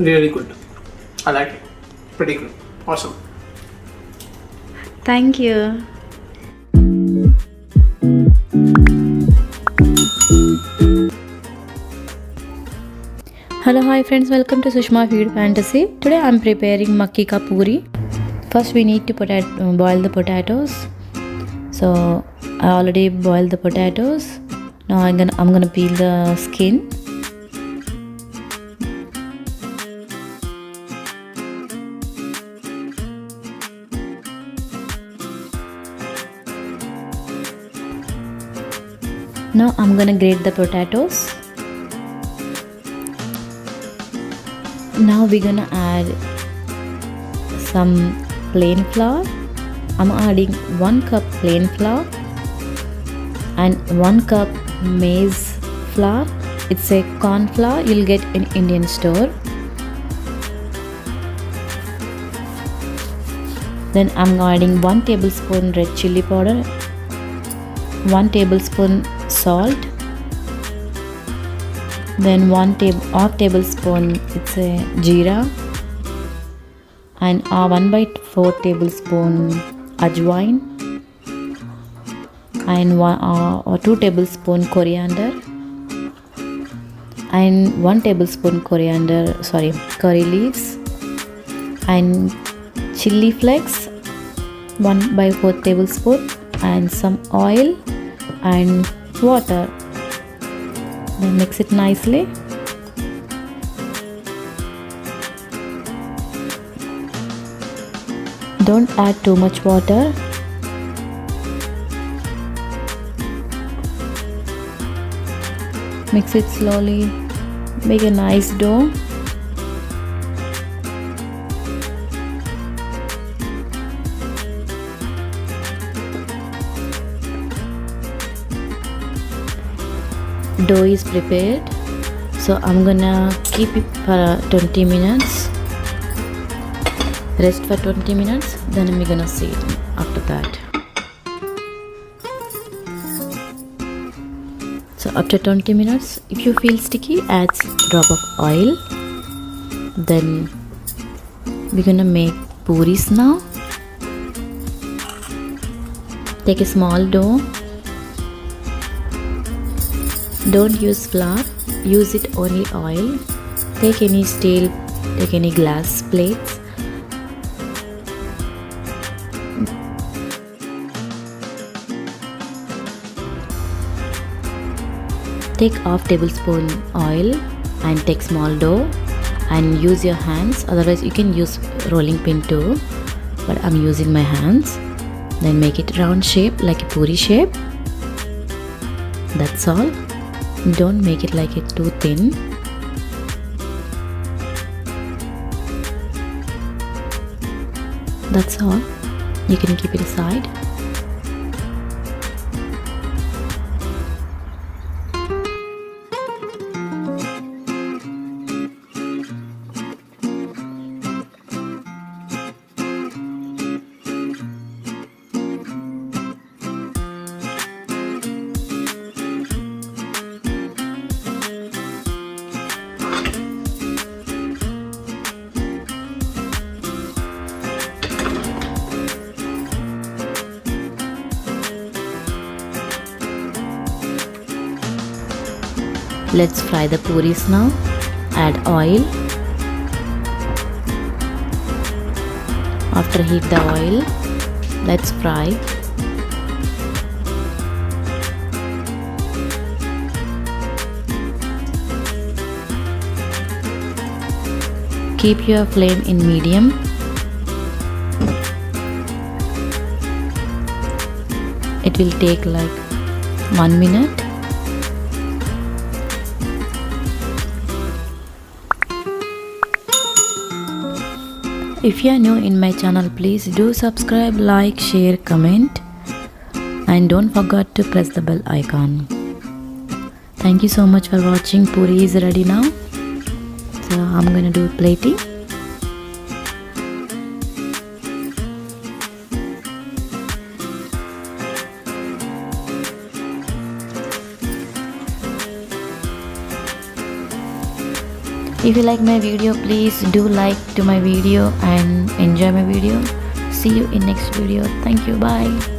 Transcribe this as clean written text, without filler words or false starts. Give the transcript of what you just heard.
Really good. I like it. Pretty good. Awesome. Thank you. Hello, hi friends, welcome to sushmafeedfantasy. Today I am preparing makki ka puri. First we need to boil the potatoes. So I already boiled the potatoes. Now I'm gonna peel the skin. Now I'm gonna grate the potatoes. Now we're gonna add some plain flour. I'm adding 1 cup plain flour and 1 cup maize flour. It's a corn flour you'll get in Indian store. Then I'm adding 1 tablespoon red chilli powder, 1 tablespoon salt, then half tablespoon it's a jeera, and 1/4 tablespoon ajwain, and 2 tablespoon coriander, and 1 tablespoon curry leaves, and chilli flakes 1/4 tablespoon, and some oil and water. Then mix it nicely. Don't add too much water. Mix it slowly. Make a nice dough. Dough is prepared, so I'm gonna keep it for 20 minutes. Rest for 20 minutes, then I'm gonna see it after that. So after 20 minutes, if you feel sticky, add drop of oil. Then we're gonna make puris now. Take a small dough. Don't use flour, use it only oil. Take any steel, take any glass plates. Take half tablespoon oil and take small dough and use your hands. Otherwise you can use rolling pin too, but I'm using my hands. Then make it round shape like a puri shape. That's all. Don't make it like it too thin. That's all. You can keep it aside. Let's fry the puris now. Add oil. After heat the oil, let's fry. Keep your flame in medium. It will take like 1 minute. If you are new in my channel, please do subscribe, like, share, comment, and don't forget to press the bell icon. Thank you so much for watching. Puri is ready now. So I'm gonna do plating. If you like my video, please do like to my video and enjoy my video. See you in next video. Thank you. Bye.